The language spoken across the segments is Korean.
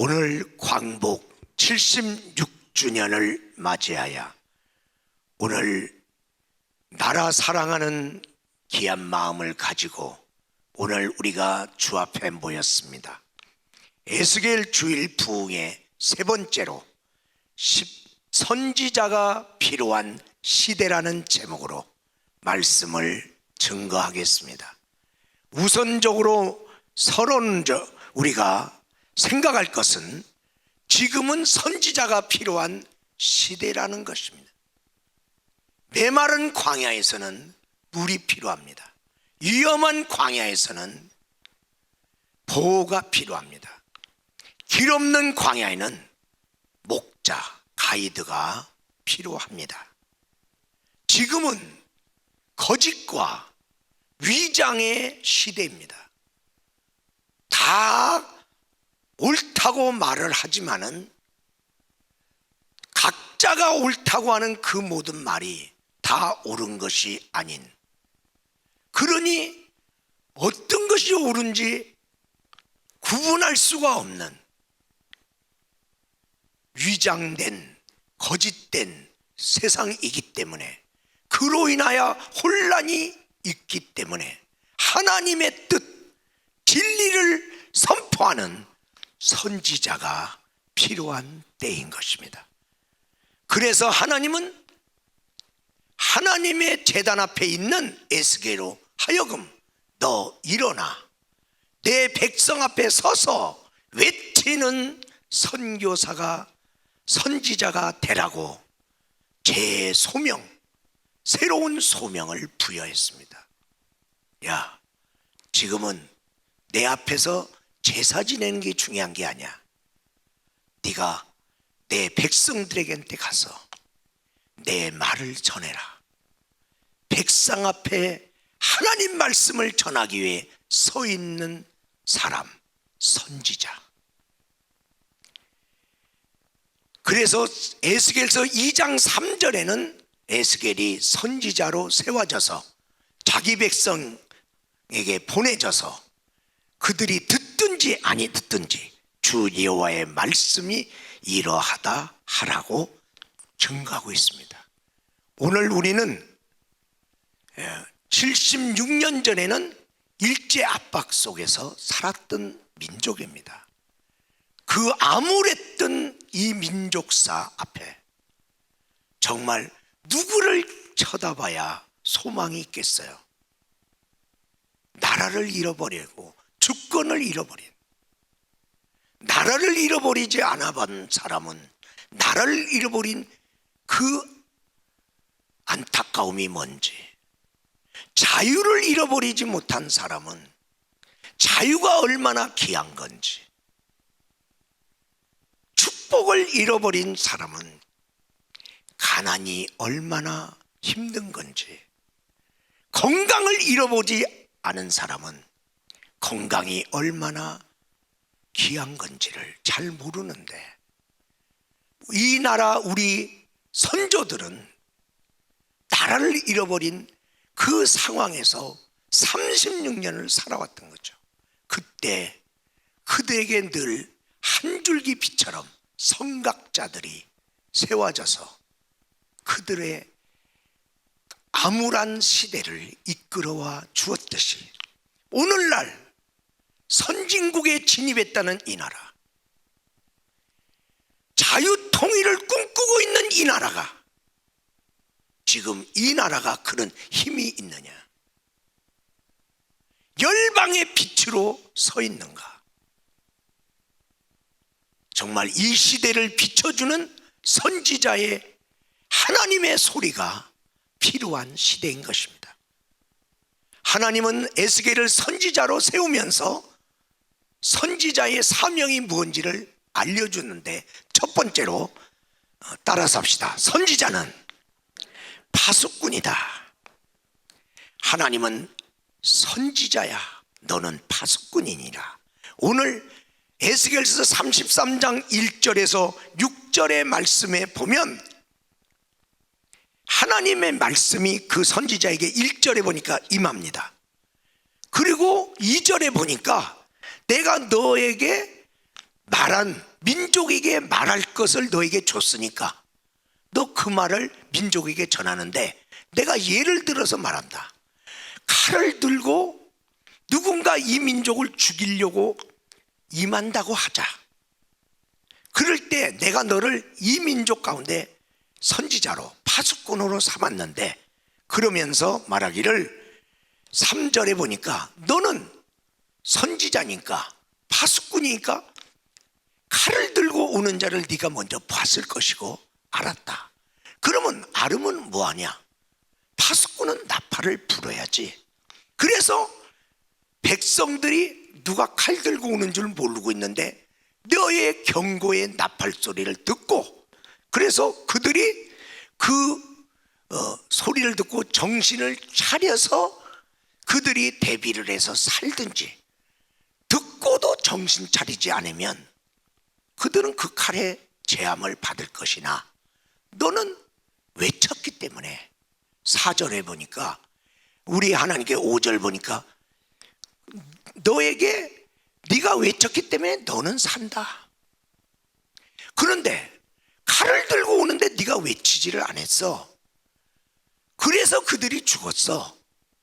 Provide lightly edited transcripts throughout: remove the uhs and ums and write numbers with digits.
오늘 광복 76주년을 맞이하여 오늘 나라 사랑하는 귀한 마음을 가지고 오늘 우리가 주 앞에 모였습니다. 에스겔 주일 부흥의 세 번째로 선지자가 필요한 시대라는 제목으로 말씀을 증거하겠습니다. 우선적으로 우리가 생각할 것은 지금은 선지자가 필요한 시대라는 것입니다. 메마른 광야에서는 물이 필요합니다. 위험한 광야에서는 보호가 필요합니다. 길 없는 광야에는 목자, 가이드가 필요합니다. 지금은 거짓과 위장의 시대입니다. 다 옳다고 말을 하지만은 각자가 옳다고 하는 그 모든 말이 다 옳은 것이 아닌, 그러니 어떤 것이 옳은지 구분할 수가 없는 위장된 거짓된 세상이기 때문에, 그로 인하여 혼란이 있기 때문에 하나님의 뜻, 진리를 선포하는 선지자가 필요한 때인 것입니다. 그래서 하나님은 하나님의 제단 앞에 있는 에스겔로 하여금 너 일어나 내 백성 앞에 서서 외치는 선지자가 되라고 제 소명, 새로운 소명을 부여했습니다. 야, 지금은 내 앞에서 제사 지내는 게 중요한 게 아니야. 네가 내 백성들에게 가서 내 말을 전해라. 백성 앞에 하나님 말씀을 전하기 위해 서 있는 사람, 선지자. 그래서 에스겔서 2장 3절에는 에스겔이 선지자로 세워져서 자기 백성에게 보내져서 그들이 듣든지 아니 듣든지 주 여호와의 말씀이 이러하다 하라고 증거하고 있습니다. 오늘 우리는 76년 전에는 일제 압박 속에서 살았던 민족입니다. 그 암울했던 이 민족사 앞에 정말 누구를 쳐다봐야 소망이 있겠어요? 나라를 잃어버리고 주권을 잃어버린, 나라를 잃어버리지 않아 본 사람은 나라를 잃어버린 그 안타까움이 뭔지, 자유를 잃어버리지 못한 사람은 자유가 얼마나 귀한 건지, 축복을 잃어버린 사람은 가난이 얼마나 힘든 건지, 건강을 잃어보지 않은 사람은 건강이 얼마나 귀한 건지를 잘 모르는데, 이 나라 우리 선조들은 나라를 잃어버린 그 상황에서 36년을 살아왔던 거죠. 그때 그들에게 늘 한 줄기 빛처럼 선각자들이 세워져서 그들의 암울한 시대를 이끌어와 주었듯이 오늘날 선진국에 진입했다는 이 나라, 자유통일을 꿈꾸고 있는 이 나라가 지금 이 나라가 그런 힘이 있느냐, 열방의 빛으로 서 있는가? 정말 이 시대를 비춰주는 선지자의 하나님의 소리가 필요한 시대인 것입니다. 하나님은 에스겔을 선지자로 세우면서 선지자의 사명이 무엇인지를 알려주는데, 첫 번째로 따라서 합시다. 선지자는 파수꾼이다. 하나님은 선지자야, 너는 파수꾼이니라. 오늘 에스겔서 33장 1절에서 6절의 말씀에 보면 하나님의 말씀이 그 선지자에게 1절에 보니까 임합니다. 그리고 2절에 보니까 내가 너에게 말한 민족에게 말할 것을 너에게 줬으니까 너 그 말을 민족에게 전하는데 내가 예를 들어서 말한다. 칼을 들고 누군가 이 민족을 죽이려고 임한다고 하자. 그럴 때 내가 너를 이 민족 가운데 선지자로 파수꾼으로 삼았는데, 그러면서 말하기를 3절에 보니까 너는 선지자니까 파수꾼이니까 칼을 들고 오는 자를 네가 먼저 봤을 것이고 알았다. 그러면 아름은 뭐하냐? 파수꾼은 나팔을 불어야지. 그래서 백성들이 누가 칼 들고 오는 줄 모르고 있는데 너의 경고의 나팔 소리를 듣고, 그래서 그들이 그 소리를 듣고 정신을 차려서 그들이 대비를 해서 살든지, 듣고도 정신 차리지 않으면 그들은 그 칼의 재앙을 받을 것이나 너는 외쳤기 때문에, 4절에 보니까 우리 하나님께 5절 보니까 너에게 네가 외쳤기 때문에 너는 산다. 그런데 칼을 들고 오는데 네가 외치지를 않았어. 그래서 그들이 죽었어,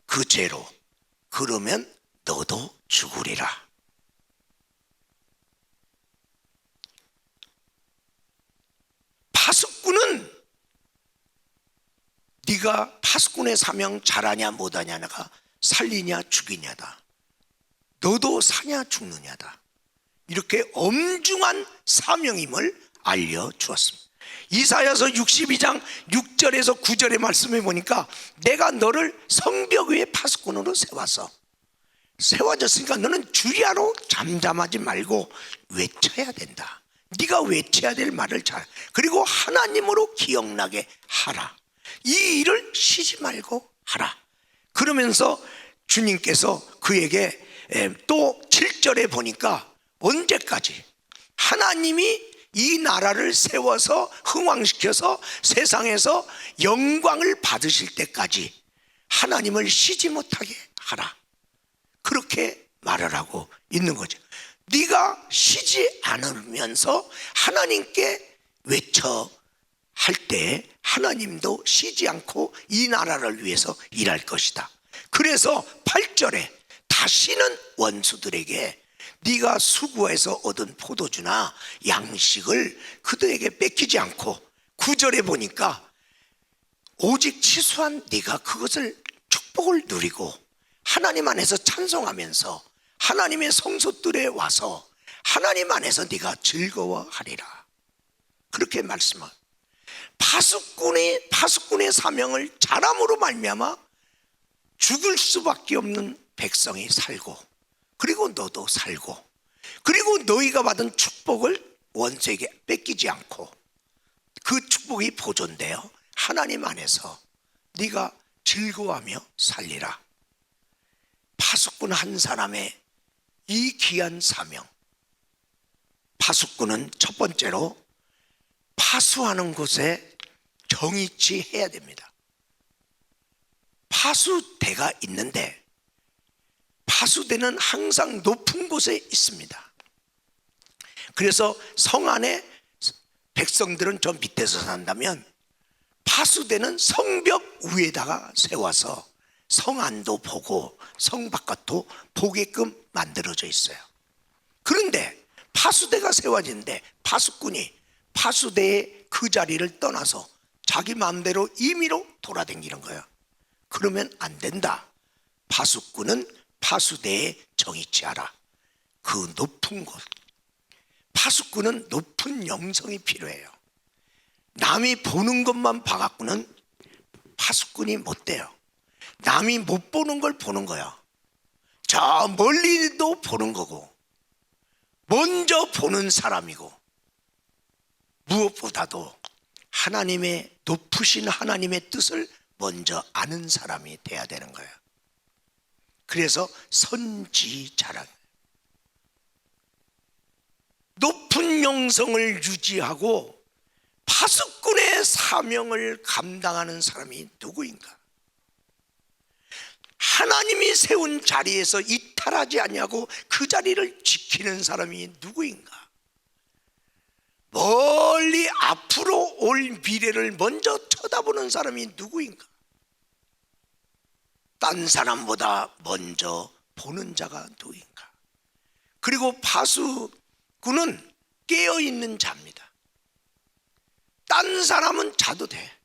그 죄로. 그러면 너도 죽으리라. 파수꾼은 네가 파수꾼의 사명 잘하냐 못하냐가 살리냐 죽이냐다. 너도 사냐 죽느냐다. 이렇게 엄중한 사명임을 알려주었습니다. 이사야서 62장 6절에서 9절의 말씀에 보니까 내가 너를 성벽 위에 파수꾼으로 세워졌으니까 너는 주야로 잠잠하지 말고 외쳐야 된다. 네가 외쳐야 될 말을 잘, 그리고 하나님으로 기억나게 하라. 이 일을 쉬지 말고 하라. 그러면서 주님께서 그에게 또 7절에 보니까 언제까지 하나님이 이 나라를 세워서 흥왕시켜서 세상에서 영광을 받으실 때까지 하나님을 쉬지 못하게 하라. 그렇게 말을 하고 있는 거죠. 네가 쉬지 않으면서 하나님께 외쳐 할 때 하나님도 쉬지 않고 이 나라를 위해서 일할 것이다. 그래서 8절에 다시는 원수들에게 네가 수고해서 얻은 포도주나 양식을 그들에게 뺏기지 않고, 9절에 보니까 오직 치수한 네가 그것을 축복을 누리고 하나님 안에서 찬송하면서 하나님의 성소들에 와서 하나님 안에서 네가 즐거워하리라. 그렇게 말씀합니다. 파수꾼의 사명을 잘함으로 말미암아 죽을 수밖에 없는 백성이 살고, 그리고 너도 살고, 그리고 너희가 받은 축복을 원수에게 뺏기지 않고 그 축복이 보존되어 하나님 안에서 네가 즐거워하며 살리라. 파수꾼 한 사람의 이 귀한 사명. 파수꾼은 첫 번째로 파수하는 곳에 정의치 해야 됩니다. 파수대가 있는데 파수대는 항상 높은 곳에 있습니다. 그래서 성 안에 백성들은 저 밑에서 산다면 파수대는 성벽 위에다가 세워서 성 안도 보고 성 바깥도 보게끔 만들어져 있어요. 그런데 파수대가 세워지는데 파수꾼이 파수대의 그 자리를 떠나서 자기 마음대로 임의로 돌아다니는 거예요. 그러면 안 된다. 파수꾼은 파수대에 정의치 하라. 그 높은 곳. 파수꾼은 높은 영성이 필요해요. 남이 보는 것만 봐갖고는 파수꾼이 못 돼요. 남이 못 보는 걸 보는 거야. 저 멀리도 보는 거고 먼저 보는 사람이고, 무엇보다도 하나님의 높으신 하나님의 뜻을 먼저 아는 사람이 돼야 되는 거예요. 그래서 선지자란 높은 영성을 유지하고 파수꾼의 사명을 감당하는 사람이 누구인가? 하나님이 세운 자리에서 이탈하지 아니하고 그 자리를 지키는 사람이 누구인가? 앞으로 올 미래를 먼저 쳐다보는 사람이 누구인가? 딴 사람보다 먼저 보는 자가 누구인가? 그리고 파수꾼은 깨어있는 자입니다. 딴 사람은 자도 돼.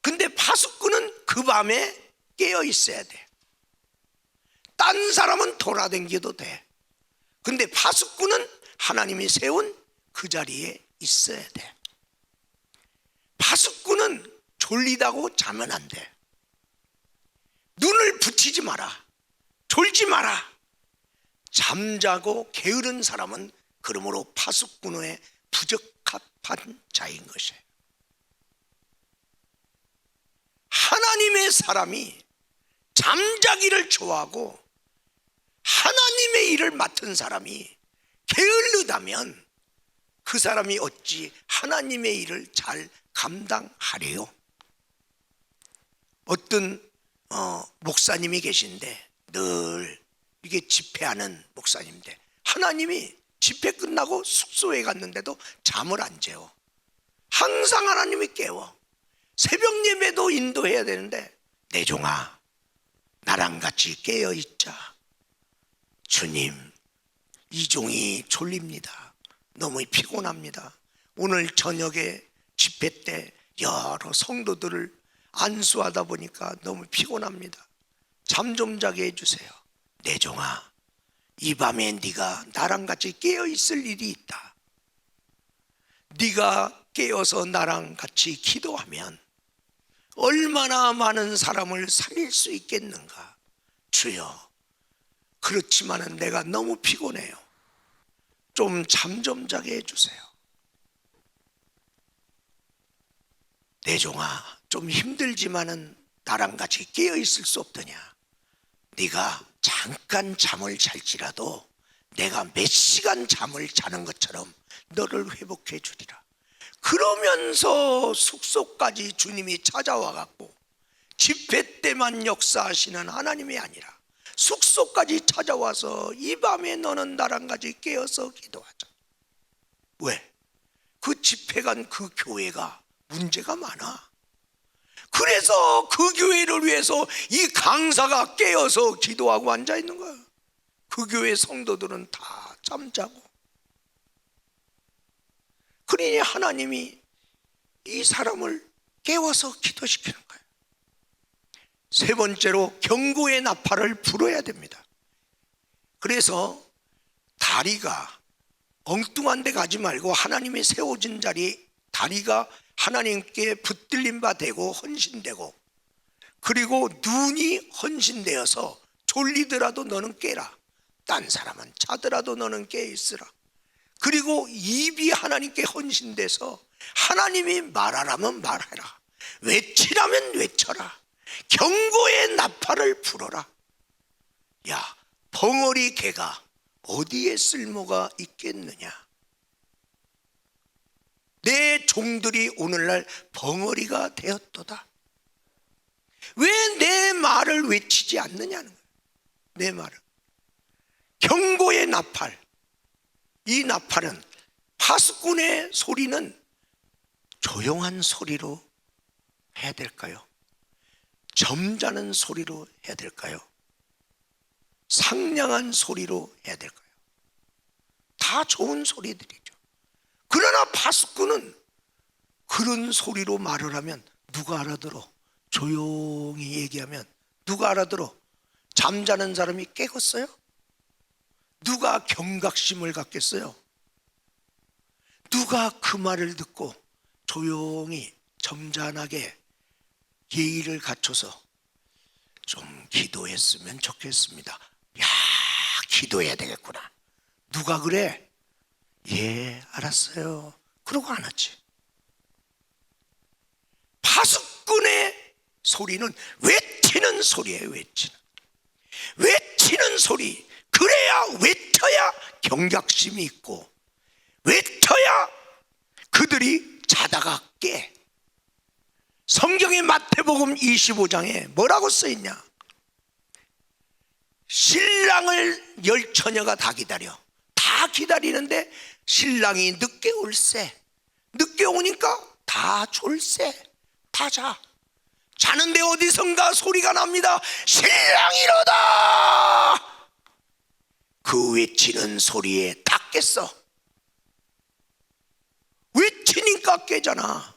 근데 파수꾼은 그 밤에 깨어있어야 돼. 딴 사람은 돌아다니도 돼. 근데 파수꾼은 하나님이 세운 그 자리에 있어야 돼. 파수꾼은 졸리다고 자면 안 돼. 눈을 붙이지 마라. 졸지 마라. 잠자고 게으른 사람은 그러므로 파수꾼의 부적합한 자인 것이에요. 하나님의 사람이 잠자기를 좋아하고 하나님의 일을 맡은 사람이 게을르다면 그 사람이 어찌 하나님의 일을 잘 감당하래요? 어떤 목사님이 계신데 늘 이게 집회하는 목사님인데 하나님이 집회 끝나고 숙소에 갔는데도 잠을 안 재워. 항상 하나님이 깨워. 새벽 예배도 인도해야 되는데 내 종아 나랑 같이 깨어 있자. 주님 이 종이 졸립니다. 너무 피곤합니다. 오늘 저녁에 집회 때 여러 성도들을 안수하다 보니까 너무 피곤합니다. 잠 좀 자게 해주세요. 내 종아 이 밤에 네가 나랑 같이 깨어 있을 일이 있다. 네가 깨어서 나랑 같이 기도하면 얼마나 많은 사람을 살릴 수 있겠는가. 주여 그렇지만은 내가 너무 피곤해요. 좀 잠 좀 자게 해주세요. 내 종아 좀 힘들지만은 나랑 같이 깨어 있을 수 없더냐. 네가 잠깐 잠을 잘지라도 내가 몇 시간 잠을 자는 것처럼 너를 회복해 주리라. 그러면서 숙소까지 주님이 찾아와 갖고 집회 때만 역사하시는 하나님이 아니라 숙소까지 찾아와서 이 밤에 너는 나랑 같이 깨어서 기도하자. 왜? 그 집회 간 그 교회가 문제가 많아. 그래서 그 교회를 위해서 이 강사가 깨어서 기도하고 앉아 있는 거야. 그 교회 성도들은 다 잠자고. 그러니 하나님이 이 사람을 깨워서 기도시키는 거예요. 세 번째로 경고의 나팔을 불어야 됩니다. 그래서 다리가 엉뚱한 데 가지 말고 하나님이 세워진 자리, 다리가 하나님께 붙들린 바 되고 헌신되고, 그리고 눈이 헌신되어서 졸리더라도 너는 깨라. 딴 사람은 자더라도 너는 깨 있으라. 그리고 입이 하나님께 헌신돼서 하나님이 말하라면 말해라. 외치라면 외쳐라. 경고의 나팔을 불어라. 야, 벙어리 개가 어디에 쓸모가 있겠느냐. 내 종들이 오늘날 벙어리가 되었도다. 왜 내 말을 외치지 않느냐는 거예요. 내 말을. 경고의 나팔. 이 나팔은, 파수꾼의 소리는 조용한 소리로 해야 될까요? 점잖은 소리로 해야 될까요? 상냥한 소리로 해야 될까요? 다 좋은 소리들이죠. 그러나 파수꾼은 그런 소리로 말을 하면 누가 알아들어? 조용히 얘기하면 누가 알아들어? 잠자는 사람이 깨겠어요? 누가 경각심을 갖겠어요? 누가 그 말을 듣고 조용히 점잖하게 예의를 갖춰서 좀 기도했으면 좋겠습니다. 야, 기도해야 되겠구나. 누가 그래? 예, 알았어요. 그러고 안 하지. 파수꾼의 소리는 외치는 소리예요. 외치는 소리. 그래야, 외쳐야 경각심이 있고, 외쳐야 그들이 자다가 깨. 성경의 마태복음 25장에 뭐라고 써있냐? 신랑을 10처녀가 다 기다려. 다 기다리는데 신랑이 늦게 올세. 늦게 오니까 다 졸세, 다 자. 자는데 어디선가 소리가 납니다. 신랑이로다. 그 외치는 소리에 다 깼어. 외치니까 깨잖아.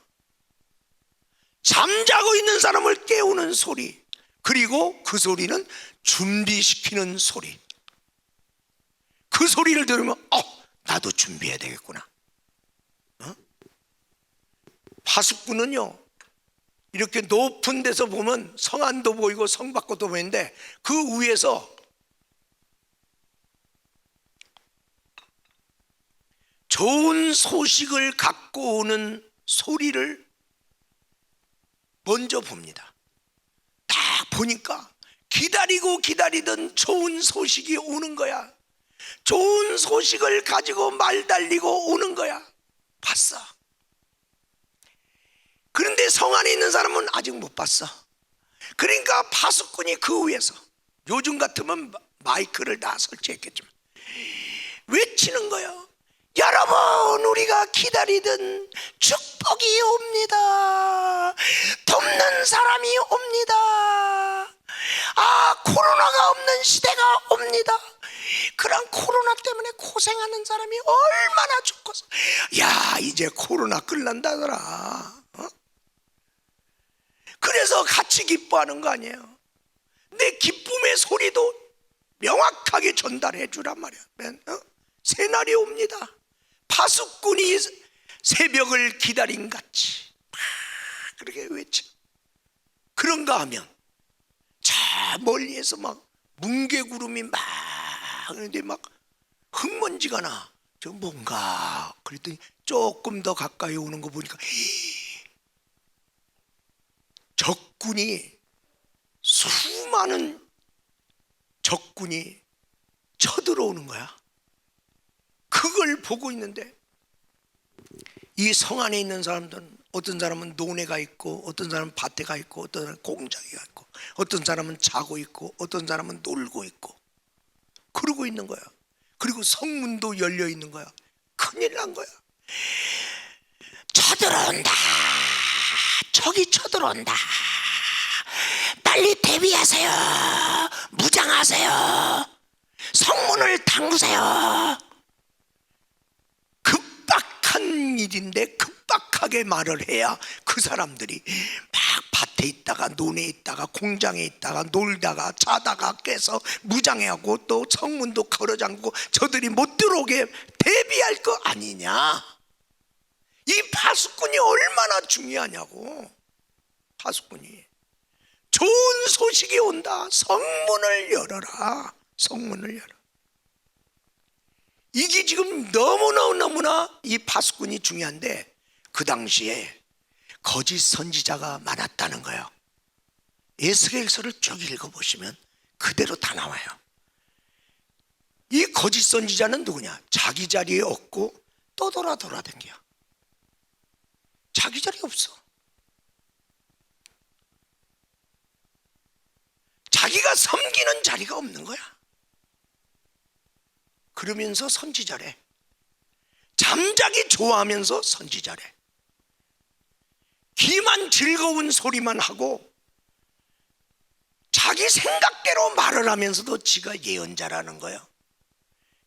잠자고 있는 사람을 깨우는 소리, 그리고 그 소리는 준비시키는 소리. 그 소리를 들으면 나도 준비해야 되겠구나. 파수꾼은요, 이렇게 높은 데서 보면 성안도 보이고 성밖도 보이는데 그 위에서 좋은 소식을 갖고 오는 소리를 먼저 봅니다. 딱 보니까 기다리고 기다리던 좋은 소식이 오는 거야. 좋은 소식을 가지고 말 달리고 오는 거야. 봤어. 그런데 성 안에 있는 사람은 아직 못 봤어. 그러니까 파수꾼이 그 위에서, 요즘 같으면 마이크를 다 설치했겠지만, 외치는 거예요. 여러분, 우리가 기다리던 축복이 옵니다. 돕는 사람이 옵니다. 코로나가 없는 시대가 옵니다. 그런 코로나 때문에 고생하는 사람이 얼마나 죽겠어. 야, 이제 코로나 끝난다더라. 그래서 같이 기뻐하는 거 아니에요. 내 기쁨의 소리도 명확하게 전달해 주란 말이야. 새날이 옵니다. 파수꾼이 새벽을 기다린 같이 막 그렇게 외쳐. 그런가 하면 저 멀리에서 막 뭉게구름이 막 하는데 막 흙먼지가 나. 저 뭔가 그랬더니 조금 더 가까이 오는 거 보니까 적군이, 수많은 적군이 쳐들어오는 거야. 그걸 보고 있는데 이 성 안에 있는 사람들은, 어떤 사람은 논에가 있고, 어떤 사람은 밭에 가 있고, 어떤 사람은 공장에 가 있고, 어떤 사람은 자고 있고, 어떤 사람은 놀고 있고, 그러고 있는 거야. 그리고 성문도 열려 있는 거야. 큰일 난 거야. 쳐들어온다. 적이 쳐들어온다. 빨리 대비하세요. 무장하세요. 성문을 당구세요. 급박한 일인데 급박하게 말을 해야 그 사람들이 막 밭에 있다가 논에 있다가 공장에 있다가 놀다가 자다가 깨서 무장해하고 또 성문도 걸어잠그고 저들이 못 들어오게 대비할 거 아니냐. 이 파수꾼이 얼마나 중요하냐고. 파수꾼이 좋은 소식이 온다. 성문을 열어라. 성문을 열어. 이게 지금 너무나 이 파수꾼이 중요한데, 그 당시에 거짓 선지자가 많았다는 거예요. 에스겔서를 쭉 읽어보시면 그대로 다 나와요. 이 거짓 선지자는 누구냐? 자기 자리에 없고 떠돌아댕겨. 자기 자리 없어. 자기가 섬기는 자리가 없는 거야. 그러면서 선지자래. 잠자기 좋아하면서 선지자래. 귀만 즐거운 소리만 하고 자기 생각대로 말을 하면서도 지가 예언자라는 거예요.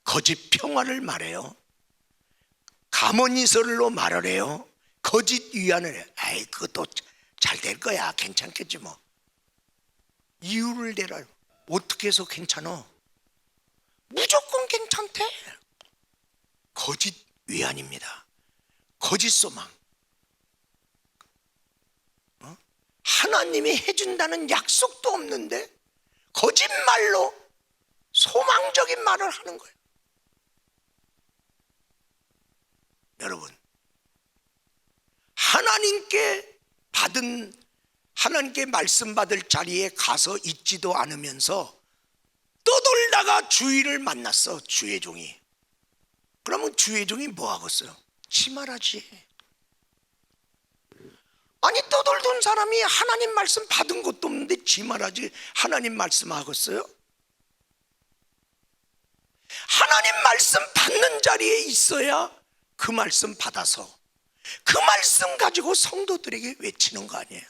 거짓 평화를 말해요. 가모니설로 말을 해요. 거짓 위안을 해요. 아이, 그것도 잘 될 거야. 괜찮겠지 뭐. 이유를 대라. 어떻게 해서 괜찮아? 무조건 괜찮대. 거짓 위안입니다. 거짓 소망. 하나님이 해준다는 약속도 없는데 거짓말로 소망적인 말을 하는 거예요. 여러분, 하나님께 말씀 받을 자리에 가서 있지도 않으면서 떠돌다가 주의를 만났어. 주의 종이. 그러면 주의 종이 뭐 하겠어요? 치말하지. 아니, 떠돌던 사람이 하나님 말씀 받은 것도 없는데 지말하지 하나님 말씀 하겠어요? 하나님 말씀 받는 자리에 있어야 그 말씀 받아서 그 말씀 가지고 성도들에게 외치는 거 아니에요?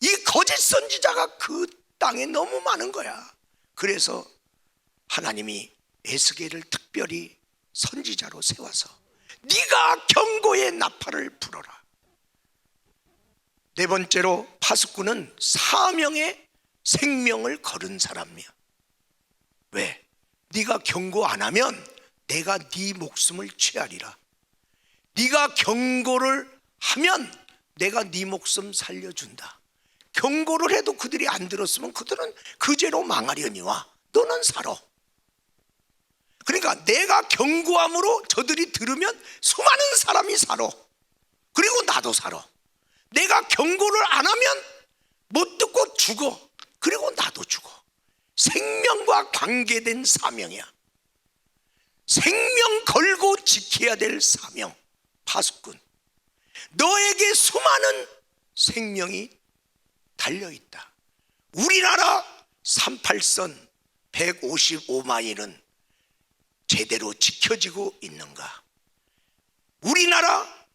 이 거짓 선지자가 그 땅에 너무 많은 거야. 그래서 하나님이 에스겔을 특별히 선지자로 세워서 네가 경고의 나팔을 불어라. 네 번째로 파수꾼은 사명의 생명을 걸은 사람이야. 왜? 네가 경고 안 하면 내가 네 목숨을 취하리라. 네가 경고를 하면 내가 네 목숨 살려준다. 경고를 해도 그들이 안 들었으면 그들은 그제로 망하려니와 너는 살아. 그러니까 내가 경고함으로 저들이 들으면 수많은 사람이 살아. 그리고 나도 살아. 내가 경고를 안 하면 못 듣고 죽어. 그리고 나도 죽어. 생명과 관계된 사명이야. 생명 걸고 지켜야 될 사명. 파수꾼, 너에게 수많은 생명이 달려있다. 우리나라 38선 155마일은 제대로 지켜지고 있는가? 우리나라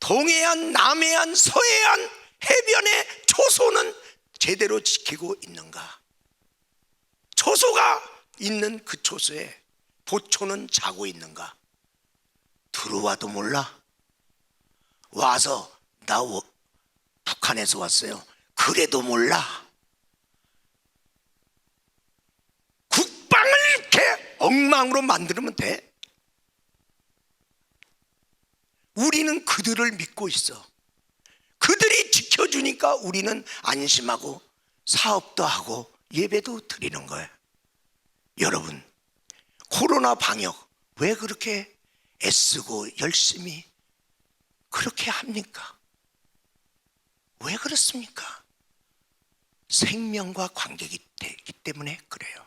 동해안, 남해안, 서해안 해변의 초소는 제대로 지키고 있는가? 초소가 있는 그 초소에 보초는 자고 있는가? 들어와도 몰라? 와서 나 북한에서 왔어요. 그래도 몰라? 국방을 이렇게 엉망으로 만들면 돼? 우리는 그들을 믿고 있어. 그들이 지켜주니까 우리는 안심하고 사업도 하고 예배도 드리는 거예요. 여러분, 코로나 방역 왜 그렇게 애쓰고 열심히 그렇게 합니까? 왜 그렇습니까? 생명과 관계이기 때문에 그래요.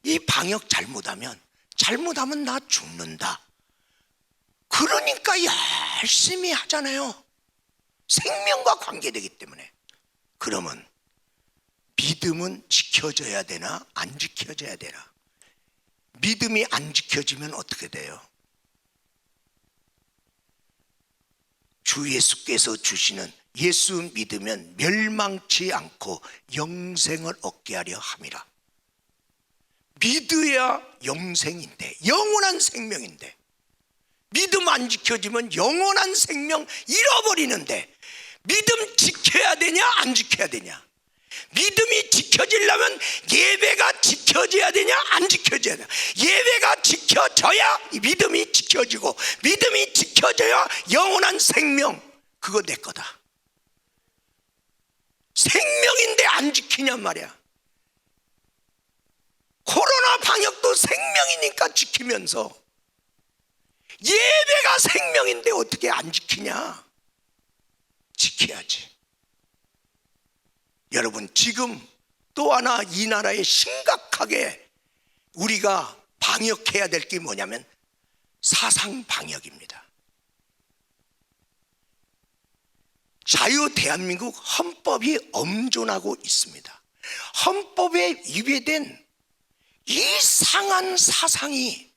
이 방역 잘못하면 나 죽는다. 그러니까 열심히 하잖아요. 생명과 관계되기 때문에. 그러면 믿음은 지켜져야 되나 안 지켜져야 되나? 믿음이 안 지켜지면 어떻게 돼요? 주 예수께서 주시는 예수 믿으면 멸망치 않고 영생을 얻게 하려 함이라. 믿어야 영생인데, 영원한 생명인데, 믿음 안 지켜지면 영원한 생명 잃어버리는데, 믿음 지켜야 되냐 안 지켜야 되냐? 믿음이 지켜지려면 예배가 지켜져야 되냐 안 지켜져야 되냐? 예배가 지켜져야 믿음이 지켜지고, 믿음이 지켜져야 영원한 생명, 그거 내 거다. 생명인데 안 지키냔 말이야. 코로나 방역도 생명이니까 지키면서, 예배가 생명인데 어떻게 안 지키냐? 지켜야지. 여러분, 지금 또 하나 이 나라에 심각하게 우리가 방역해야 될 게 뭐냐면 사상 방역입니다. 자유 대한민국 헌법이 엄존하고 있습니다. 헌법에 위배된 이상한 사상이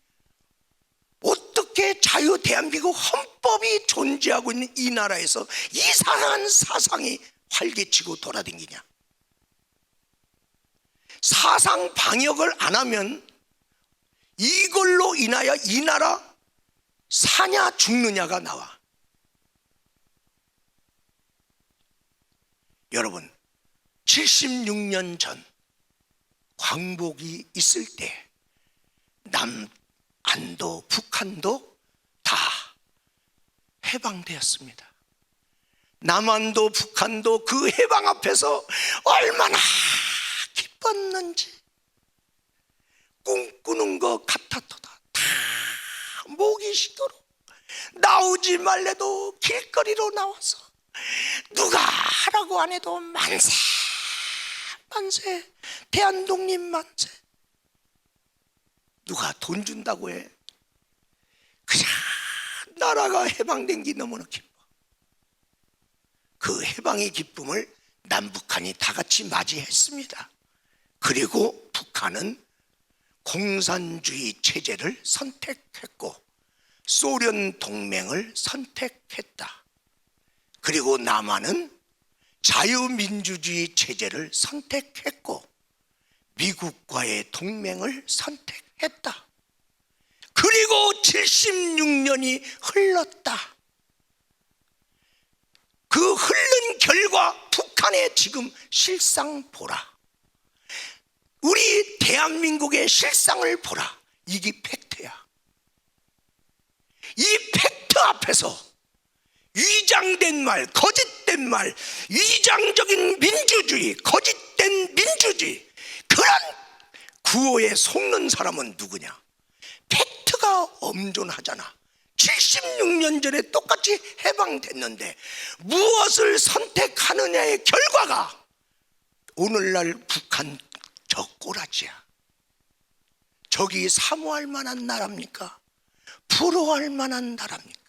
어떻게 자유 대한민국 헌법이 존재하고 있는 이 나라에서 이상한 사상이 활개치고 돌아다니냐? 사상 방역을 안 하면 이걸로 인하여 이 나라 사냐 죽느냐가 나와. 여러분, 76년 전 광복이 있을 때 남한도 북한도 다 해방되었습니다. 남한도 북한도 그 해방 앞에서 얼마나 기뻤는지, 꿈꾸는 것 같았도다. 다 목이 쉬도록 나오지 말래도 길거리로 나와서 누가 하라고 안 해도 만세 만세, 대한독립 만세. 누가 돈 준다고 해? 그냥 나라가 해방된 게 너무나 기뻐. 그 해방의 기쁨을 남북한이 다 같이 맞이했습니다. 그리고 북한은 공산주의 체제를 선택했고 소련 동맹을 선택했다. 그리고 남한은 자유민주주의 체제를 선택했고 미국과의 동맹을 선택했다. 그리고 76년이 흘렀다. 그 흐른 결과 북한의 지금 실상 보라. 우리 대한민국의 실상을 보라. 이게 팩트야. 이 팩트 앞에서 위장된 말, 거짓된 말, 위장적인 민주주의, 거짓된 민주주의, 그런 구호에 속는 사람은 누구냐? 팩트가 엄존하잖아. 76년 전에 똑같이 해방됐는데 무엇을 선택하느냐의 결과가 오늘날 북한 저 꼬라지야. 저기 사모할 만한 나라입니까? 부러워할 만한 나라입니까?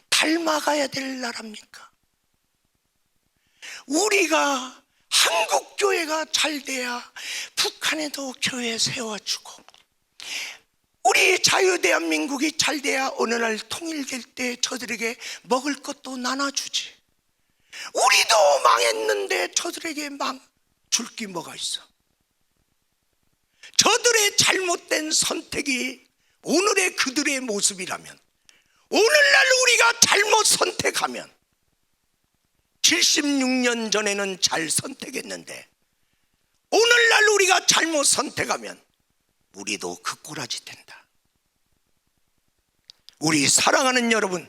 닮아가야 될 나라입니까? 우리가 한국 교회가 잘 돼야 북한에도 교회 세워주고 우리 자유대한민국이 잘 돼야 어느 날 통일될 때 저들에게 먹을 것도 나눠주지. 우리도 망했는데 저들에게 줄 게 뭐가 있어? 저들의 잘못된 선택이 오늘의 그들의 모습이라면, 오늘날 우리가 잘못 선택하면, 76년 전에는 잘 선택했는데 오늘날 우리가 잘못 선택하면 우리도 그 꼬라지 된다. 우리 사랑하는 여러분,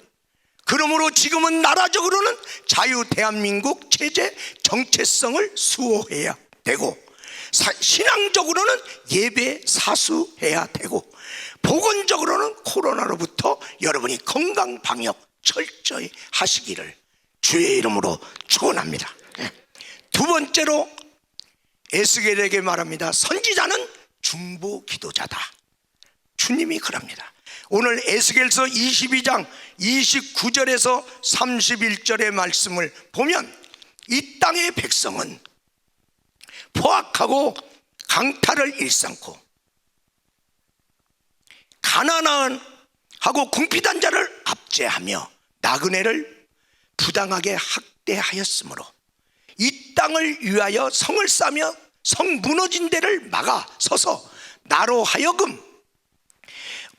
그러므로 지금은 나라적으로는 자유 대한민국 체제 정체성을 수호해야 되고, 신앙적으로는 예배 사수해야 되고, 보건적으로는 코로나로부터 여러분이 건강 방역 철저히 하시기를 주의 이름으로 축원합니다. 두 번째로 에스겔에게 말합니다. 선지자는 중보 기도자다. 주님이 그럽니다. 오늘 에스겔서 22장 29절에서 31절의 말씀을 보면 이 땅의 백성은 포악하고 강탈을 일삼고 가난하고 궁핍한 자를 압제하며 나그네를 부당하게 학대하였으므로 이 땅을 위하여 성을 쌓며 성 무너진 데를 막아 서서 나로 하여금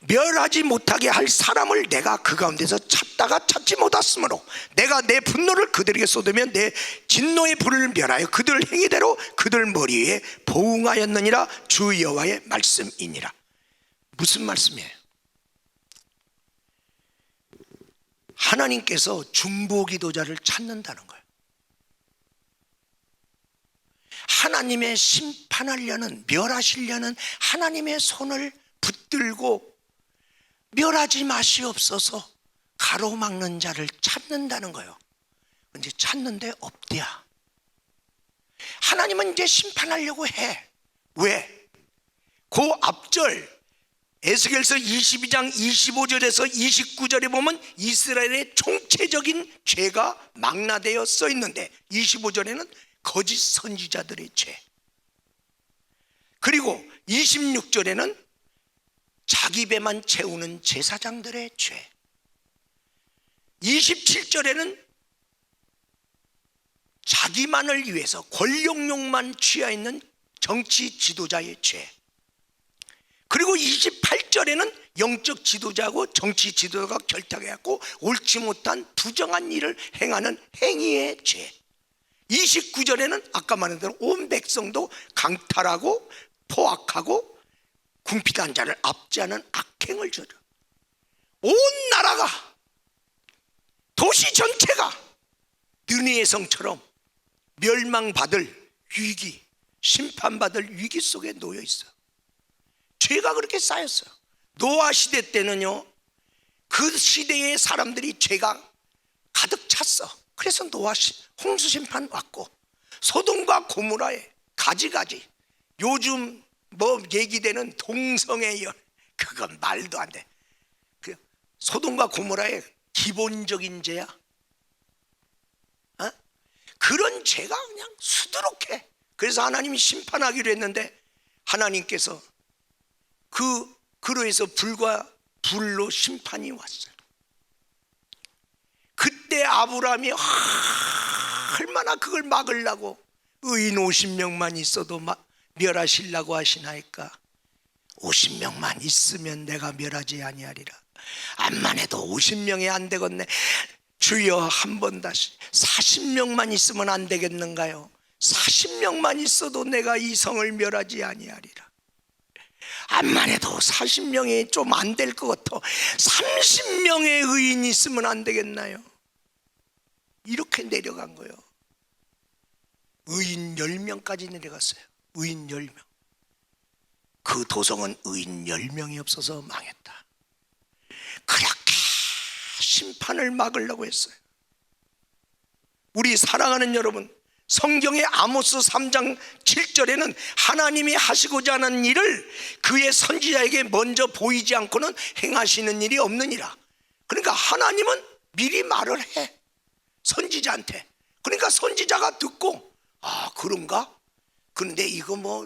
멸하지 못하게 할 사람을 내가 그 가운데서 찾다가 찾지 못했으므로 내가 내 분노를 그들에게 쏟으며 내 진노의 불을 멸하여 그들 행위대로 그들 머리 위에 보응하였느니라. 주 여호와의 말씀이니라. 무슨 말씀이에요? 하나님께서 중보기도자를 찾는다는 거예요. 하나님의 심판하려는, 멸하시려는 하나님의 손을 붙들고 멸하지 마시옵소서 가로막는 자를 찾는다는 거예요. 이제 찾는데 없대야. 하나님은 이제 심판하려고 해. 왜? 그 앞절 에스겔서 22장 25절에서 29절에 보면 이스라엘의 총체적인 죄가 망라되어 써 있는데 25절에는 거짓 선지자들의 죄, 그리고 26절에는 자기 배만 채우는 제사장들의 죄, 27절에는 자기만을 위해서 권력욕만 취하 있는 정치 지도자의 죄, 그리고 28절에는 영적 지도자하고 정치 지도자가 결탁해갖고 옳지 못한 부정한 일을 행하는 행위의 죄, 29절에는 아까 말한 대로 온 백성도 강탈하고 포악하고 궁핍한 자를 압제하는 악행을 저져 온 나라가, 도시 전체가 느니의 성처럼 멸망받을 위기, 심판받을 위기 속에 놓여 있어. 죄가 그렇게 쌓였어요. 노아 시대 때는요, 그 시대의 사람들이 죄가 가득 찼어. 그래서 노아 홍수 심판 왔고, 소돔과 고모라에 가지가지, 요즘 뭐 얘기되는 동성애 열, 그건 말도 안 돼. 그 소돔과 고모라의 기본적인 죄야. 그런 죄가 그냥 수두룩해. 그래서 하나님이 심판하기로 했는데 하나님께서 그로 해서 불과 불로 심판이 왔어요. 그때 아브라함이 얼마나 그걸 막으려고 의인 50명만 있어도 멸하시려고 하시나이까. 50명만 있으면 내가 멸하지 아니하리라. 암만 해도 50명이 안 되겠네. 주여 한 번 다시 40명만 있으면 안 되겠는가요? 40명만 있어도 내가 이 성을 멸하지 아니하리라. 암만 해도 40명이 좀 안 될 것 같아. 30명의 의인이 있으면 안 되겠나요? 이렇게 내려간 거예요. 의인 10명까지 내려갔어요. 의인 10명. 그 도성은 의인 10명이 없어서 망했다. 그렇게 심판을 막으려고 했어요. 우리 사랑하는 여러분, 성경의 아모스 3장 7절에는 하나님이 하시고자 하는 일을 그의 선지자에게 먼저 보이지 않고는 행하시는 일이 없느니라. 그러니까 하나님은 미리 말을 해, 선지자한테. 그러니까 선지자가 듣고 그런가? 그런데 이거 뭐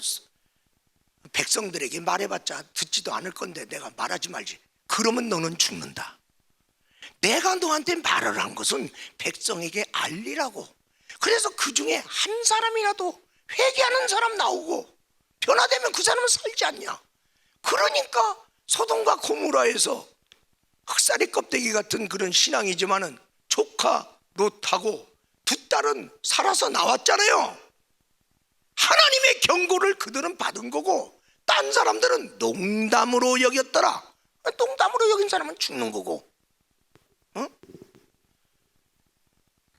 백성들에게 말해봤자 듣지도 않을 건데 내가 말하지 말지. 그러면 너는 죽는다. 내가 너한테 말을 한 것은 백성에게 알리라고. 그래서 그 중에 한 사람이라도 회개하는 사람 나오고 변화되면 그 사람은 살지 않냐. 그러니까 소돔과 고모라에서 흑사리 껍데기 같은 그런 신앙이지만은 조카 롯하고 두 딸은 살아서 나왔잖아요. 하나님의 경고를 그들은 받은 거고 딴 사람들은 농담으로 여겼더라. 농담으로 여긴 사람은 죽는 거고.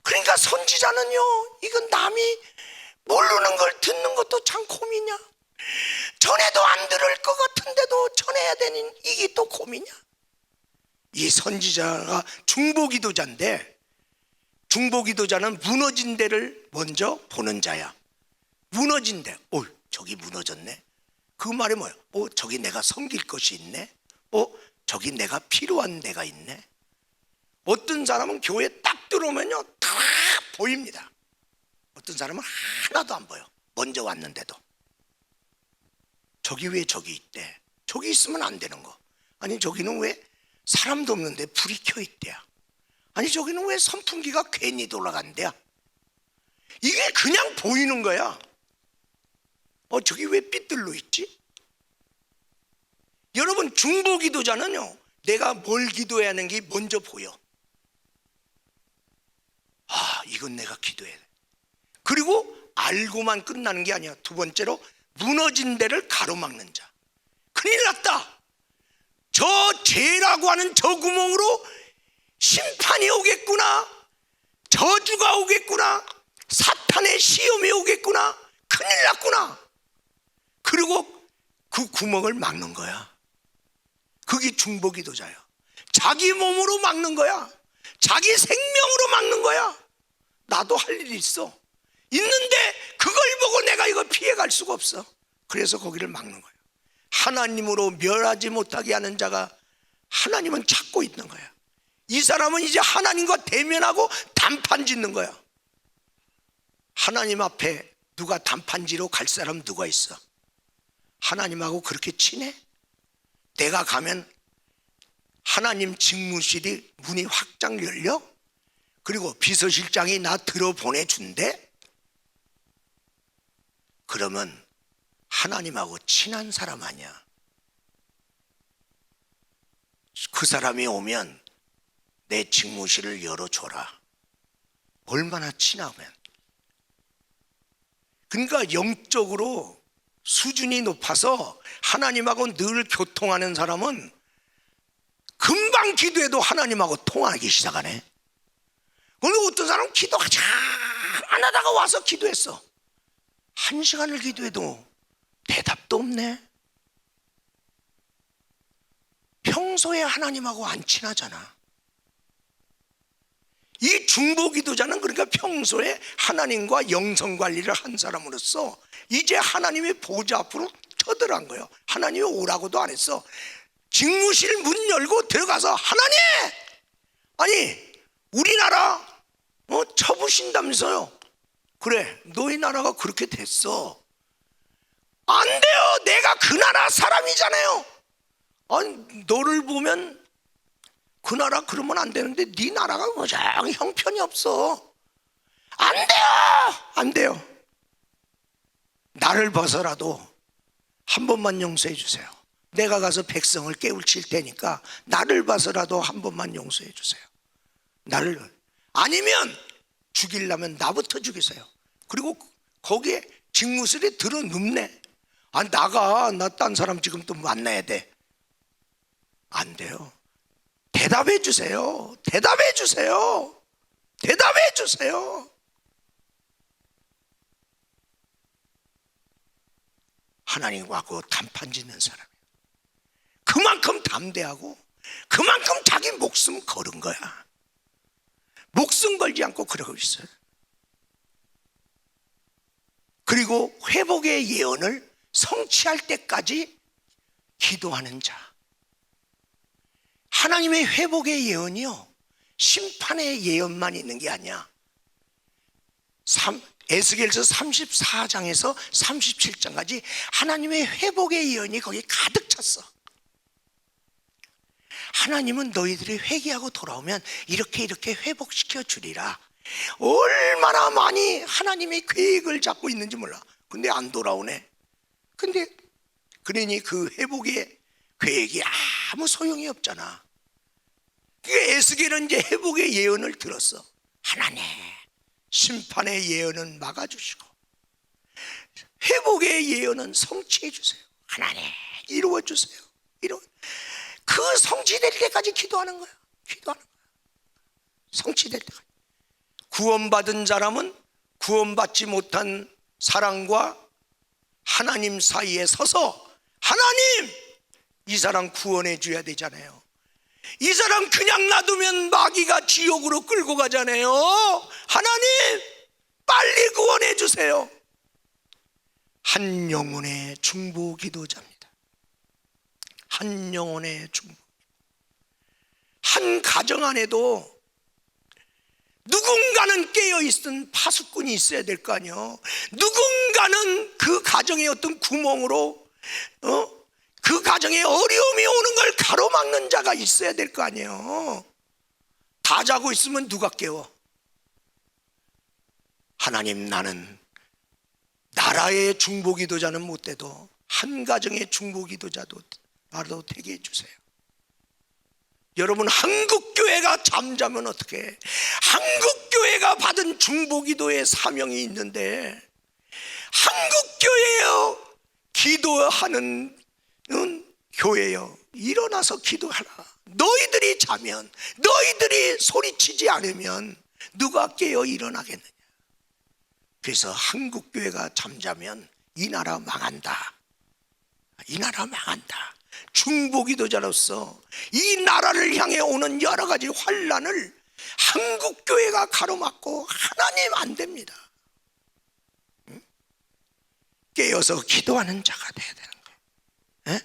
그러니까 선지자는요, 이건 남이 모르는 걸 듣는 것도 참 고민이야. 전해도 안 들을 것 같은데도 전해야 되는 이게 또 고민이야. 이 선지자가 중보기도자인데, 중보기도자는 무너진 데를 먼저 보는 자야. 무너진 데, 저기 무너졌네. 그 말이 뭐야? 저기 내가 섬길 것이 있네. 저기 내가 필요한 데가 있네. 어떤 사람은 교회 딱 들어오면요 다 보입니다. 어떤 사람은 하나도 안 보여. 먼저 왔는데도. 저기 왜 저기 있대? 저기 있으면 안 되는 거. 아니 저기는 왜 사람도 없는데 불이 켜 있대야. 아니 저기는 왜 선풍기가 괜히 돌아간대야. 이게 그냥 보이는 거야. 저기 왜 삐뚤로 있지? 여러분, 중보기도자는요, 내가 뭘 기도해야 하는 게 먼저 보여. 이건 내가 기도해야 돼. 그리고 알고만 끝나는 게 아니야. 두 번째로 무너진 데를 가로막는 자. 큰일 났다. 저 죄라고 하는 저 구멍으로 심판이 오겠구나. 저주가 오겠구나. 사탄의 시험이 오겠구나. 큰일 났구나. 그리고 그 구멍을 막는 거야. 그게 중보기도자야. 자기 몸으로 막는 거야. 자기 생명으로 막는 거야. 나도 할 일이 있어. 있는데 그걸 보고 내가 이거 피해갈 수가 없어. 그래서 거기를 막는 거야. 하나님으로 멸하지 못하게 하는 자가 하나님은 찾고 있는 거야. 이 사람은 이제 하나님과 대면하고 단판 짓는 거야. 하나님 앞에 누가 단판지로 갈 사람 누가 있어? 하나님하고 그렇게 친해? 내가 가면 하나님 직무실이 문이 확장 열려? 그리고 비서실장이 나 들어보내준대? 그러면 하나님하고 친한 사람 아니야. 그 사람이 오면 내 직무실을 열어줘라. 얼마나 친하면. 그러니까 영적으로 수준이 높아서 하나님하고 늘 교통하는 사람은 금방 기도해도 하나님하고 통하기 시작하네. 그리고 어떤 사람은 기도가 잘 안 하다가 와서 기도했어. 1시간을 기도해도 대답도 없네. 평소에 하나님하고 안 친하잖아. 이 중보기도자는 그러니까 평소에 하나님과 영성관리를 한 사람으로서 이제 하나님의 보좌 앞으로 쳐들어간 거예요. 하나님이 오라고도 안 했어. 직무실 문 열고 들어가서 하나님! 아니 우리나라 쳐부신다면서요. 그래, 너희 나라가 그렇게 됐어. 안 돼요. 내가 그 나라 사람이잖아요. 아니 너를 보면 그 나라 그러면 안 되는데 네 나라가 가장 형편이 없어. 안 돼요. 안 돼요. 나를 봐서라도 한 번만 용서해 주세요. 내가 가서 백성을 깨우칠 테니까 나를 봐서라도 한 번만 용서해 주세요. 나를, 아니면 죽이려면 나부터 죽이세요. 그리고 거기에 직무술에 들어 눕네. 아 나가, 나 딴 사람 지금 또 만나야 돼. 안 돼요. 대답해 주세요. 대답해 주세요. 대답해 주세요. 하나님하고 단판 짓는 사람이에요. 그만큼 담대하고 그만큼 자기 목숨 걸은 거야. 목숨 걸지 않고 그러고 있어요. 그리고 회복의 예언을 성취할 때까지 기도하는 자. 하나님의 회복의 예언이요, 심판의 예언만 있는 게 아니야. 에스겔서 34장에서 37장까지 하나님의 회복의 예언이 거기 가득 찼어. 하나님은 너희들이 회개하고 돌아오면 이렇게 회복시켜 주리라. 얼마나 많이 하나님이 계획을 잡고 있는지 몰라. 근데 안 돌아오네. 근데 그러니 그 회복의 계획이 아무 소용이 없잖아. 그러니까 에스겔은 이제 회복의 예언을 들었어. 하나님 심판의 예언은 막아주시고 회복의 예언은 성취해 주세요. 하나님 이루어 주세요. 그 성취될 때까지 기도하는 거야. 기도하는 거야. 성취될 때까지. 구원받은 사람은 구원받지 못한 사랑과 하나님 사이에 서서 하나님 이 사람 구원해 줘야 되잖아요. 이 사람 그냥 놔두면 마귀가 지옥으로 끌고 가잖아요. 하나님 빨리 구원해 주세요. 한 영혼의 중보 기도자입니다. 한 영혼의 중보. 한 가정 안에도 누군가는 깨어있은 파수꾼이 있어야 될 거 아니에요. 누군가는 그 가정의 어떤 구멍으로 그 가정에 어려움이 오는 걸 가로막는 자가 있어야 될 거 아니에요. 다 자고 있으면 누가 깨워? 하나님 나는 나라의 중보기도자는 못 돼도 한 가정의 중보기도자도 나도 되게 해주세요. 여러분 한국교회가 잠자면 어떡해? 한국교회가 받은 중보기도의 사명이 있는데 한국교회요 기도하는 교회요 일어나서 기도하라. 너희들이 자면 너희들이 소리치지 않으면 누가 깨어 일어나겠느냐. 그래서 한국교회가 잠자면 이 나라 망한다. 이 나라 망한다. 중보기도자로서 이 나라를 향해 오는 여러 가지 환난을 한국교회가 가로막고 하나님 안 됩니다. 깨어서 기도하는 자가 돼야 되는 거예요.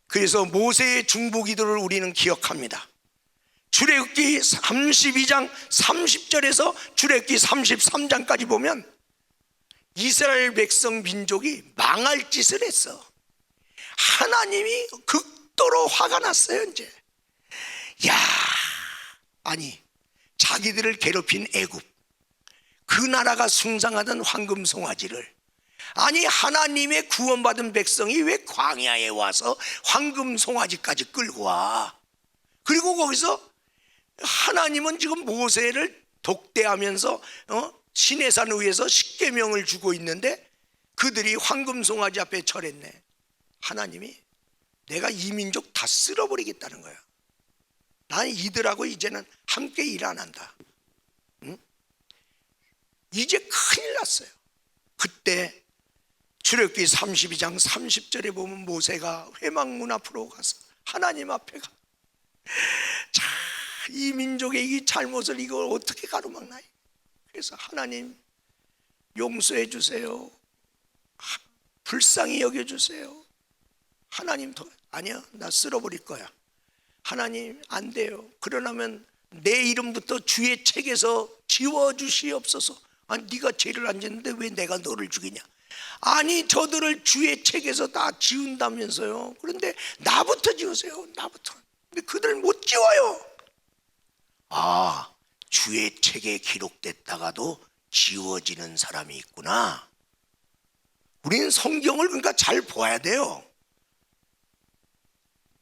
그래서 모세의 중보기도를 우리는 기억합니다. 출애굽기 32장 30절에서 출애굽기 33장까지 보면 이스라엘 백성 민족이 망할 짓을 했어. 하나님이 극도로 화가 났어요. 이제 아니 자기들을 괴롭힌 애굽 그 나라가 숭상하던 황금 송아지를 아니 하나님의 구원받은 백성이 왜 광야에 와서 황금 송아지까지 끌고 와? 그리고 거기서 하나님은 지금 모세를 독대하면서 시내산 위에서 십계명을 주고 있는데 그들이 황금 송아지 앞에 절했네. 하나님이 내가 이 민족 다 쓸어버리겠다는 거야. 난 이들하고 이제는 함께 일 안 한다. 이제 큰일 났어요. 그때 출애굽기 32장 30절에 보면 모세가 회막문 앞으로 가서 하나님 앞에 가. 자, 이 민족의 이 잘못을 이걸 어떻게 가로막나? 그래서 하나님 용서해 주세요. 불쌍히 여겨주세요. 하나님 아니야 나 쓸어버릴 거야. 하나님 안 돼요. 그러려면 내 이름부터 주의 책에서 지워주시옵소서. 아니 네가 죄를 안 짓는데 왜 내가 너를 죽이냐. 아니 저들을 주의 책에서 다 지운다면서요. 그런데 나부터 지우세요. 나부터. 근데 그들 못 지워요. 아, 주의 책에 기록됐다가도 지워지는 사람이 있구나. 우리는 성경을 그러니까 잘 봐야 돼요.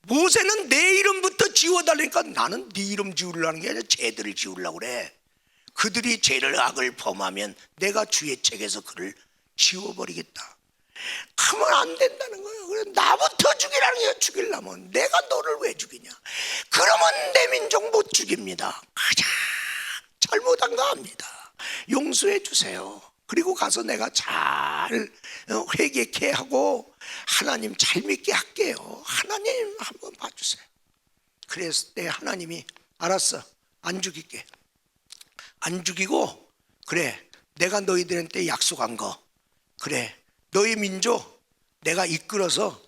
모세는 내 이름부터 지워달라니까 나는 네 이름 지우려는 게 아니라 쟤들을 지우려고 그래. 그들이 죄를 악을 범하면 내가 주의 책에서 그를 지워버리겠다. 그러면 안 된다는 거예요. 그래, 나부터 죽이라는 거예요. 죽이려면 내가 너를 왜 죽이냐. 그러면 내 민족 못 죽입니다. 가장 잘못한 거 압니다. 용서해 주세요. 그리고 가서 내가 잘 회개케 하고 하나님 잘 믿게 할게요. 하나님 한번 봐주세요. 그랬을 때 하나님이 알았어, 안 죽일게. 안 죽이고, 그래 내가 너희들한테 약속한 거, 그래 너희 민족 내가 이끌어서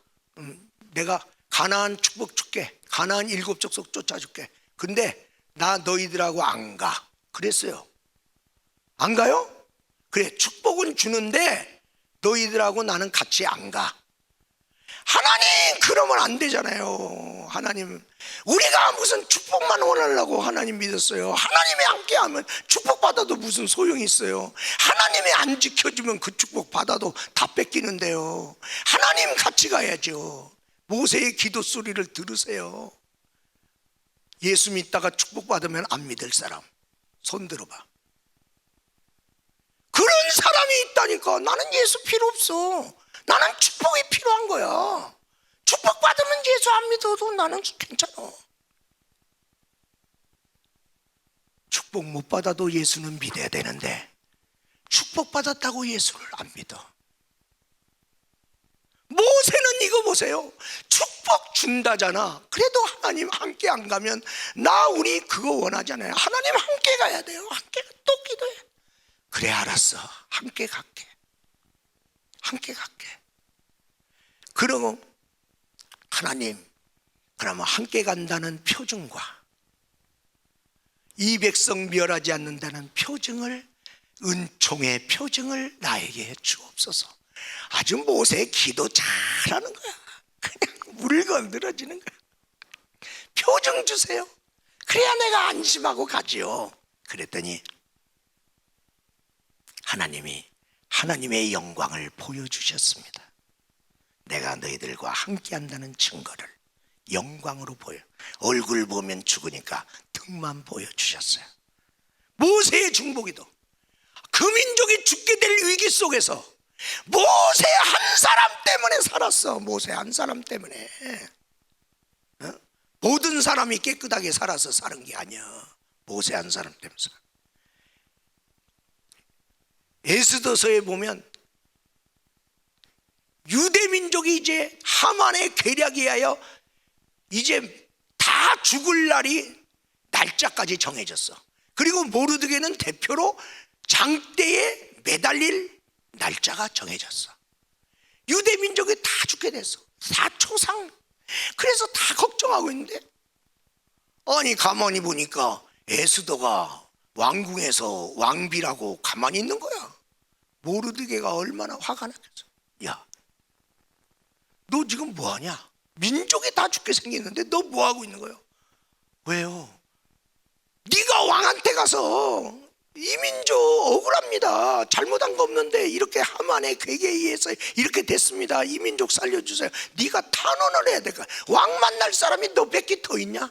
내가 가나안 축복 줄게. 가나안 7족속 쫓아줄게. 근데 나 너희들하고 안 가. 그랬어요. 안 가요? 그래 축복은 주는데 너희들하고 나는 같이 안 가. 하나님 그러면 안 되잖아요. 하나님 우리가 무슨 축복만 원하려고 하나님 믿었어요. 하나님이 함께하면 축복받아도 무슨 소용이 있어요. 하나님이 안 지켜주면 그 축복 받아도 다 뺏기는데요. 하나님 같이 가야죠. 모세의 기도 소리를 들으세요. 예수 믿다가 축복받으면 안 믿을 사람 손 들어봐. 그런 사람이 있다니까. 나는 예수 필요 없어. 나는 축복이 필요한 거야. 축복받으면 예수 안 믿어도 나는 괜찮아. 축복 못 받아도 예수는 믿어야 되는데 축복받았다고 예수를 안 믿어. 모세는 이거 보세요. 축복 준다잖아. 그래도 하나님 함께 안 가면 우리 그거 원하잖아요. 하나님 함께 가야 돼요. 함께 또 기도해. 그래 알았어. 함께 갈게. 함께 갈게. 그러고 하나님 그러면 함께 간다는 표징과 이 백성 멸하지 않는다는 표징을, 은총의 표징을 나에게 주옵소서. 아주 모세 기도 잘하는 거야. 그냥 물건 늘어지는 거야. 표징 주세요. 그래야 내가 안심하고 가지요. 그랬더니 하나님이 하나님의 영광을 보여주셨습니다. 내가 너희들과 함께 한다는 증거를 영광으로 보여. 얼굴 보면 죽으니까 등만 보여주셨어요. 모세의 중보기도. 그 민족이 죽게 될 위기 속에서 모세 한 사람 때문에 살았어. 모세 한 사람 때문에. 모든 사람이 깨끗하게 살아서 사는 게 아니야. 모세 한 사람 때문에 살아. 에스더서에 보면 유대 민족이 이제 하만의 계략에 의하여 이제 다 죽을 날짜까지 정해졌어. 그리고 모르드게는 대표로 장대에 매달릴 날짜가 정해졌어. 유대 민족이 다 죽게 됐어. 사초상. 그래서 다 걱정하고 있는데 아니 가만히 보니까 에스더가 왕궁에서 왕비라고 가만히 있는 거야. 모르드게가 얼마나 화가 났겠어. 야, 너 지금 뭐하냐? 민족이 다 죽게 생겼는데 너 뭐하고 있는 거예요? 왜요? 네가 왕한테 가서 이 민족 억울합니다. 잘못한 거 없는데 이렇게 하만의 괴계에 의해서 이렇게 됐습니다. 이 민족 살려주세요. 네가 탄원을 해야 될까? 왕 만날 사람이 너 밖에 더 있냐?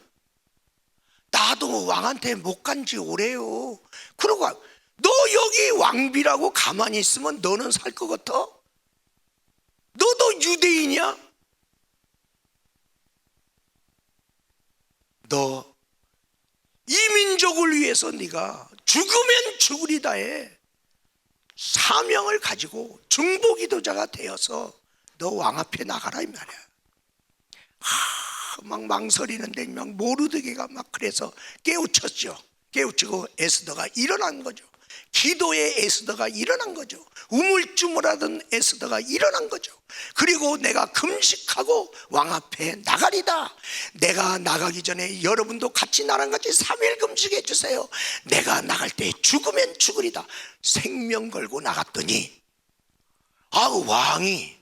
나도 왕한테 못 간 지 오래요. 그러고 너 여기 왕비라고 가만히 있으면 너는 살 것 같아? 너도 유대인이야? 너 이 민족을 위해서 네가 죽으면 죽으리다 해 사명을 가지고 중보기도자가 되어서 너 왕 앞에 나가라 이 말이야. 막 망설이는데 막 모르드게가 막 그래서 깨우쳤죠. 깨우치고 에스더가 일어난 거죠. 기도의 에스더가 일어난 거죠. 우물쭈물하던 에스더가 일어난 거죠. 그리고 내가 금식하고 왕 앞에 나가리다. 내가 나가기 전에 여러분도 같이 나랑 같이 3일 금식해 주세요. 내가 나갈 때 죽으면 죽으리다. 생명 걸고 나갔더니 왕이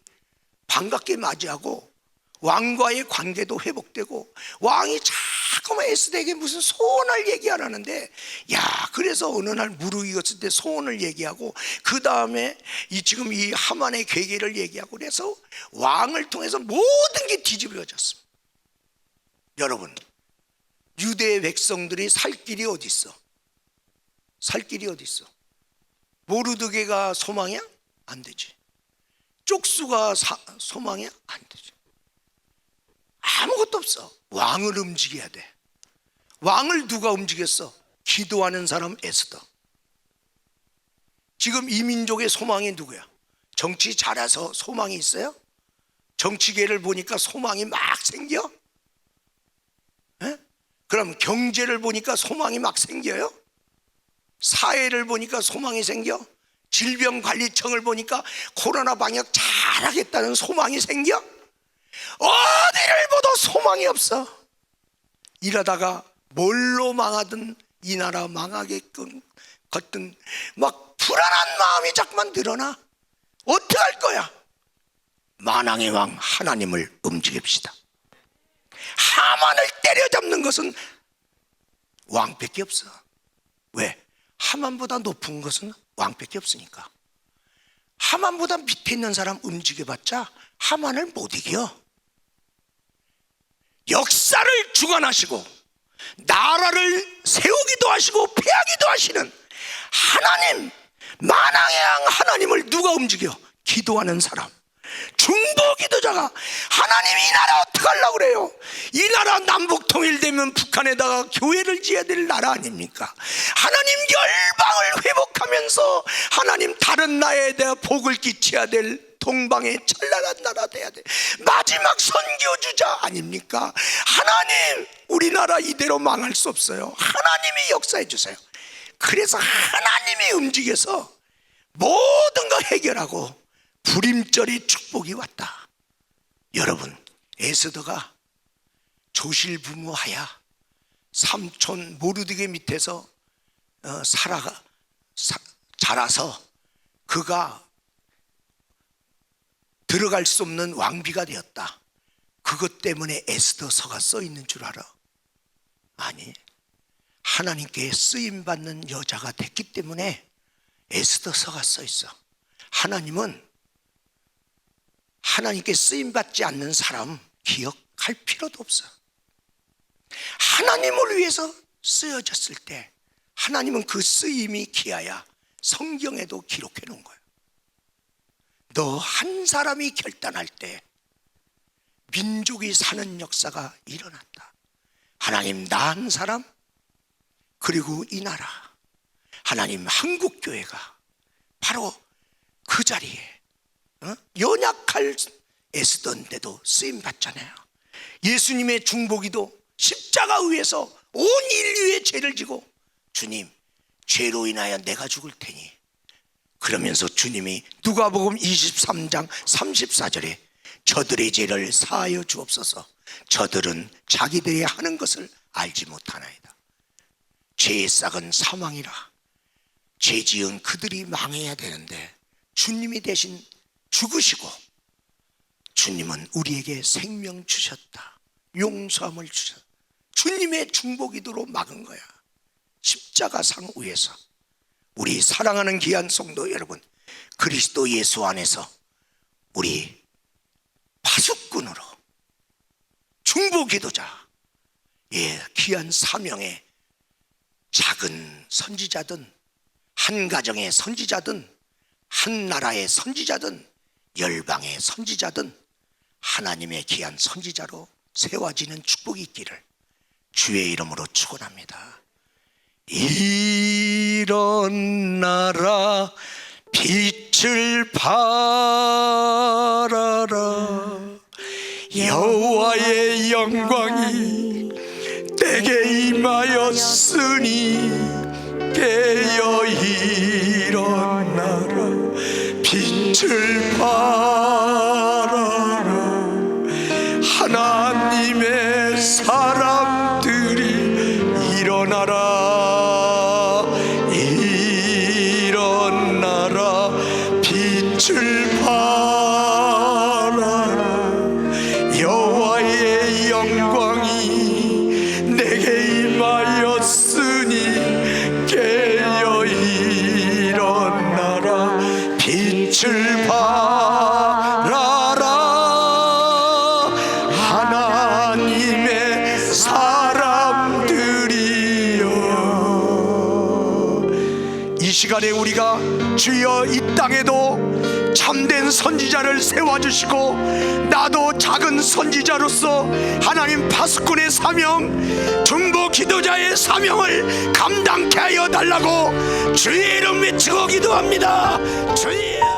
반갑게 맞이하고 왕과의 관계도 회복되고, 왕이 자꾸만 에스더에게 무슨 소원을 얘기하라는데, 그래서 어느 날 무르익 익었을 때 소원을 얘기하고, 그 다음에 지금 이 하만의 괴계를 얘기하고, 그래서 왕을 통해서 모든 게 뒤집어졌습니다. 여러분, 유대의 백성들이 살 길이 어디 있어? 살 길이 어디 있어? 모르드게가 소망이야? 안 되지. 쪽수가 소망이야? 안 되지. 아무것도 없어. 왕을 움직여야 돼. 왕을 누가 움직였어? 기도하는 사람 에스더. 지금 이 민족의 소망이 누구야? 정치 잘해서 소망이 있어요? 정치계를 보니까 소망이 막 생겨? 에? 그럼 경제를 보니까 소망이 막 생겨요? 사회를 보니까 소망이 생겨? 질병관리청을 보니까 코로나 방역 잘하겠다는 소망이 생겨? 어디를 보도 소망이 없어. 이러다가 뭘로 망하든 이 나라 망하게끔 걷든 막 불안한 마음이 자꾸만 늘어나. 어떻게 할 거야? 만왕의 왕 하나님을 움직입시다. 하만을 때려잡는 것은 왕밖에 없어. 왜? 하만보다 높은 것은 왕밖에 없으니까. 하만보다 밑에 있는 사람 움직여봤자 하만을 못 이겨. 역사를 주관하시고 나라를 세우기도 하시고 패하기도 하시는 하나님, 만왕의 왕 하나님을 누가 움직여? 기도하는 사람. 중보 기도자가 하나님 이 나라 어떻게 하려고 그래요? 이 나라 남북 통일되면 북한에다가 교회를 지어야 될 나라 아닙니까? 하나님 열방을 회복하면서 하나님 다른 나라에 대해 복을 끼쳐야 될 동방의 찬란한 나라 돼야 돼. 마지막 선교주자 아닙니까? 하나님, 우리나라 이대로 망할 수 없어요. 하나님이 역사해 주세요. 그래서 하나님이 움직여서 모든 거 해결하고 불임절이 축복이 왔다. 여러분, 에스더가 조실부모하야 삼촌 모르드게 밑에서 자라서 그가 들어갈 수 없는 왕비가 되었다. 그것 때문에 에스더서가 써 있는 줄 알아? 아니, 하나님께 쓰임받는 여자가 됐기 때문에 에스더서가 써 있어. 하나님은 하나님께 쓰임받지 않는 사람 기억할 필요도 없어. 하나님을 위해서 쓰여졌을 때 하나님은 그 쓰임이 기하야 성경에도 기록해 놓은 거야. 너 한 사람이 결단할 때 민족이 사는 역사가 일어났다. 하나님, 나 한 사람, 그리고 이 나라, 하나님, 한국교회가 바로 그 자리에 연약할 에스더인데도 쓰임받잖아요. 예수님의 중보기도 십자가 위에서 온 인류의 죄를 지고, 주님, 죄로 인하여 내가 죽을 테니, 그러면서 주님이 누가복음 23장 34절에 저들의 죄를 사하여 주옵소서, 저들은 자기들이 하는 것을 알지 못하나이다. 죄의 싹은 사망이라. 죄 지은 그들이 망해야 되는데 주님이 대신 죽으시고, 주님은 우리에게 생명 주셨다, 용서함을 주셨다. 주님의 중보기도로 막은 거야. 십자가상 위에서. 우리 사랑하는 귀한 성도 여러분, 그리스도 예수 안에서 우리 파수꾼으로 중보기도자, 귀한 사명의 작은 선지자든 한 가정의 선지자든 한 나라의 선지자든 열방의 선지자든 하나님의 귀한 선지자로 세워지는 축복이 있기를 주의 이름으로 축원합니다. 이런 나라 빛을 발하라. 여호와의 영광이 내게 임하였으니 깨어 일어나라. 빛을 발하라. 하나님의 사람들이 일어나라. 일어나라. 빛을 발하라. 시간에 우리가 주여 이 땅에도 참된 선지자를 세워주시고 나도 작은 선지자로서 하나님 파수꾼의 사명, 중보 기도자의 사명을 감당케 하여 달라고 주의 이름 외치고 기도합니다. 주여.